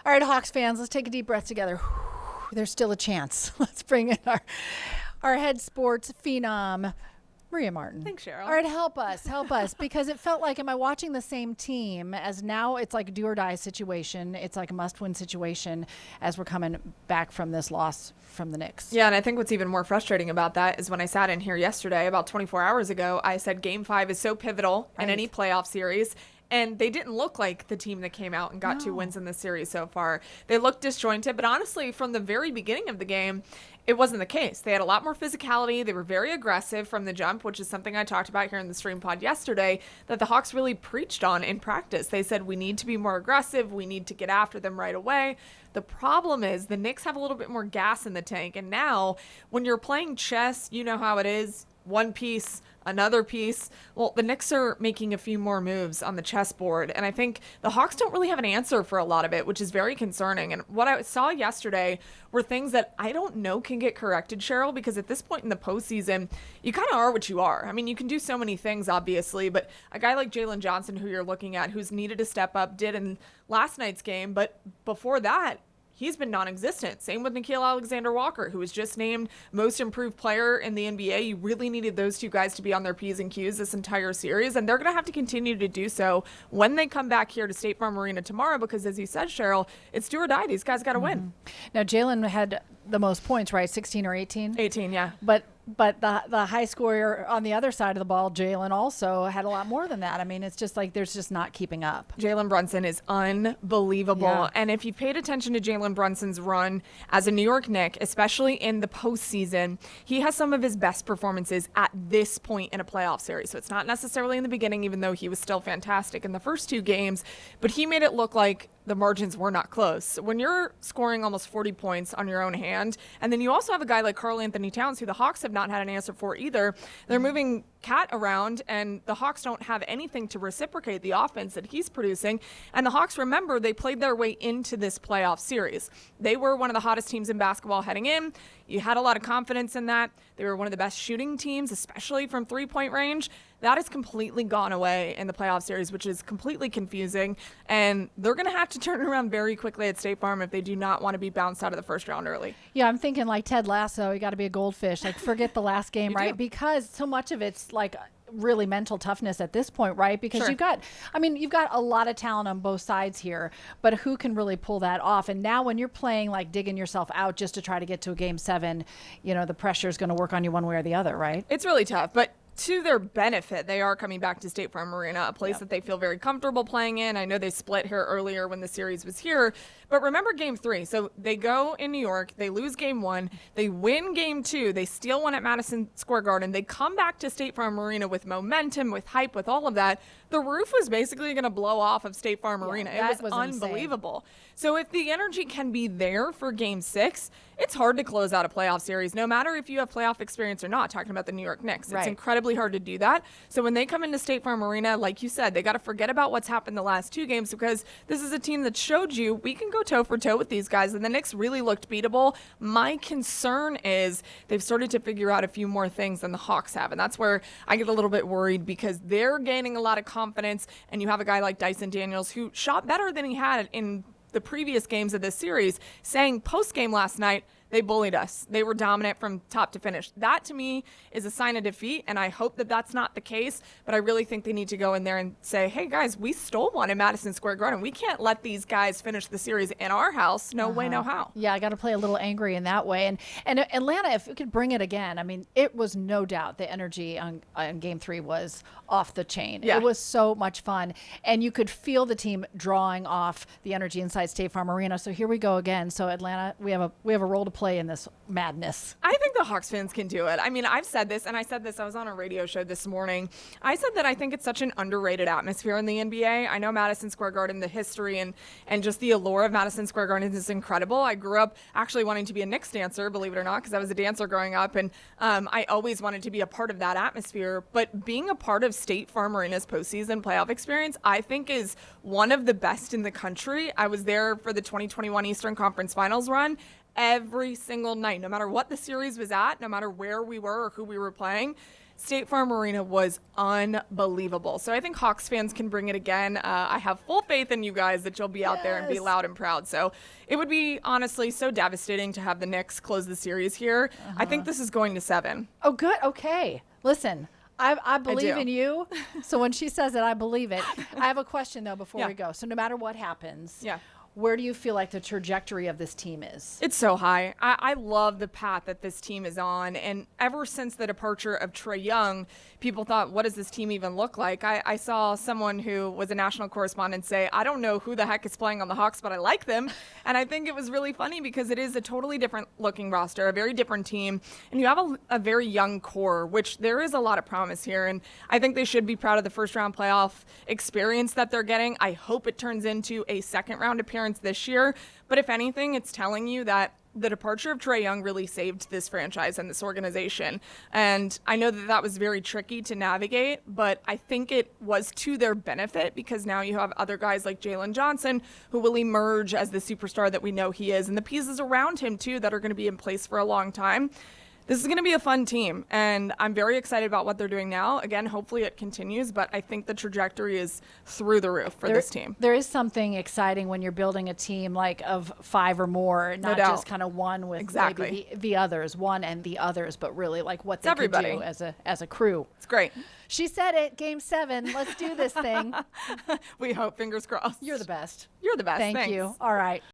All right, Hawks fans, let's take a deep breath together. There's still a chance. Let's bring in our head sports phenom, Maria Martin. Thanks, Cheryl. All right, help us, because it felt like, am I watching the same team as now it's like a do or die situation. It's like a must-win situation as we're coming back from this loss from the Knicks. Yeah, and I think what's even more frustrating about that is when I sat in here yesterday, about 24 hours ago, I said Game 5 is so pivotal in any playoff series. And they didn't look like the team that came out and got 2 wins in the series so far. They looked disjointed, but honestly, from the very beginning of the game, it wasn't the case. They had a lot more physicality. They were very aggressive from the jump, which is something I talked about here in the stream pod yesterday that the Hawks really preached on in practice. They said, we need to be more aggressive. We need to get after them right away. The problem is the Knicks have a little bit more gas in the tank. And now when you're playing chess, you know how it is. One piece, another piece. Well, the Knicks are making a few more moves on the chessboard, and I think the Hawks don't really have an answer for a lot of it, which is very concerning. And what I saw yesterday were things that I don't know can get corrected, Cheryl, because at this point in the postseason, you kind of are what you are. I mean, you can do so many things, obviously, but a guy like Jalen Johnson, who you're looking at, who's needed to step up, did in last night's game, but before that, he's been non-existent. Same with Nickeil Alexander-Walker, who was just named most improved player in the NBA. You really needed those two guys to be on their P's and Q's this entire series, and they're going to have to continue to do so when they come back here to State Farm Arena tomorrow because, as you said, Cheryl, it's do or die. These guys got to win. Now, Jalen had the most points, right? 16 or 18? 18, yeah. But the high scorer on the other side of the ball, Jalen, also had a lot more than that. I mean, it's just like there's just not keeping up. Jalen Brunson is unbelievable. Yeah. And if you paid attention to Jalen Brunson's run as a New York Knick, especially in the postseason, he has some of his best performances at this point in a playoff series. So it's not necessarily in the beginning, even though he was still fantastic in the first 2 games, but he made it look like the margins were not close. When you're scoring almost 40 points on your own hand, and then you also have a guy like Karl Anthony Towns, who the Hawks have not had an answer for either. They're moving Cat around, and the Hawks don't have anything to reciprocate the offense that he's producing. And the Hawks, remember, they played their way into this playoff series. They were one of the hottest teams in basketball heading in. You had a lot of confidence in that. They were one of the best shooting teams, especially from three-point range. That has completely gone away in the playoff series, which is completely confusing. And they're going to have to turn it around very quickly at State Farm if they do not want to be bounced out of the first round early. Yeah, I'm thinking like Ted Lasso, you got to be a goldfish. Like, forget the last game, right? do. Because so much of it's like really mental toughness at this point, right? Because Sure. you've got a lot of talent on both sides here, but who can really pull that off? And now when you're playing, like digging yourself out just to try to get to a game 7, the pressure is going to work on you one way or the other, right? It's really tough, but to their benefit, they are coming back to State Farm Arena, a place that they feel very comfortable playing in. I know they split here earlier when the series was here, but remember Game 3. So they go in New York, they lose Game 1, they win Game 2, they steal one at Madison Square Garden, they come back to State Farm Arena with momentum, with hype, with all of that. The roof was basically going to blow off of State Farm Arena. It was unbelievable. Insane. So if the energy can be there for Game 6, it's hard to close out a playoff series, no matter if you have playoff experience or not, talking about the New York Knicks. It's incredibly hard to do that. So when they come into State Farm Arena, like you said, they got to forget about what's happened the last 2 games because this is a team that showed you we can go toe for toe with these guys, and the Knicks really looked beatable. My concern is they've started to figure out a few more things than the Hawks have, and that's where I get a little bit worried because they're gaining a lot of confidence, and you have a guy like Dyson Daniels who shot better than he had in the previous games of this series, saying post-game last night, they bullied us. They were dominant from top to finish. That, to me, is a sign of defeat, and I hope that that's not the case, but I really think they need to go in there and say, hey, guys, we stole one in Madison Square Garden. We can't let these guys finish the series in our house. No way, no how. Yeah, I got to play a little angry in that way. And Atlanta, if we could bring it again, I mean, it was no doubt the energy on Game 3 was off the chain. Yeah. It was so much fun, and you could feel the team drawing off the energy inside State Farm Arena. So here we go again. So Atlanta, we have a role to play in this madness. I think the Hawks fans can do it. I mean, I've said this, and I was on a radio show this morning. I said that I think it's such an underrated atmosphere in the NBA. I know Madison Square Garden, the history and just the allure of Madison Square Garden is incredible. I grew up actually wanting to be a Knicks dancer, believe it or not, because I was a dancer growing up, and I always wanted to be a part of that atmosphere. But being a part of State Farm Arena's postseason playoff experience, I think is one of the best in the country. I was there for the 2021 Eastern Conference Finals run. Every single night, no matter what the series was at, no matter where we were or who we were playing, State Farm Arena was unbelievable. So I think Hawks fans can bring it again. I have full faith in you guys that you'll be out there and be loud and proud. So it would be honestly so devastating to have the Knicks close the series here. I think this is going to 7. Oh, good. Okay. Listen, I believe in you. So when she says it, I believe it. I have a question, though, before we go. So no matter what happens, where do you feel like the trajectory of this team is? It's so high. I love the path that this team is on. And ever since the departure of Trae Young, people thought, what does this team even look like? I saw someone who was a national correspondent say, I don't know who the heck is playing on the Hawks, but I like them. And I think it was really funny because it is a totally different looking roster, a very different team. And you have a very young core, which there is a lot of promise here. And I think they should be proud of the first round playoff experience that they're getting. I hope it turns into a second round appearance this year. But if anything, it's telling you that the departure of Trae Young really saved this franchise and this organization. And I know that was very tricky to navigate, but I think it was to their benefit because now you have other guys like Jalen Johnson who will emerge as the superstar that we know he is, and the pieces around him too that are going to be in place for a long time. This is going to be a fun team, and I'm very excited about what they're doing now. Again, hopefully it continues, but I think the trajectory is through the roof for this team. There is something exciting when you're building a team like of 5 or more, not just kind of one with maybe the others, one and the others, but really like what they could do as a crew. It's great. She said it, Game 7. Let's do this thing. We hope, fingers crossed. You're the best. You're the best. Thank you. All right.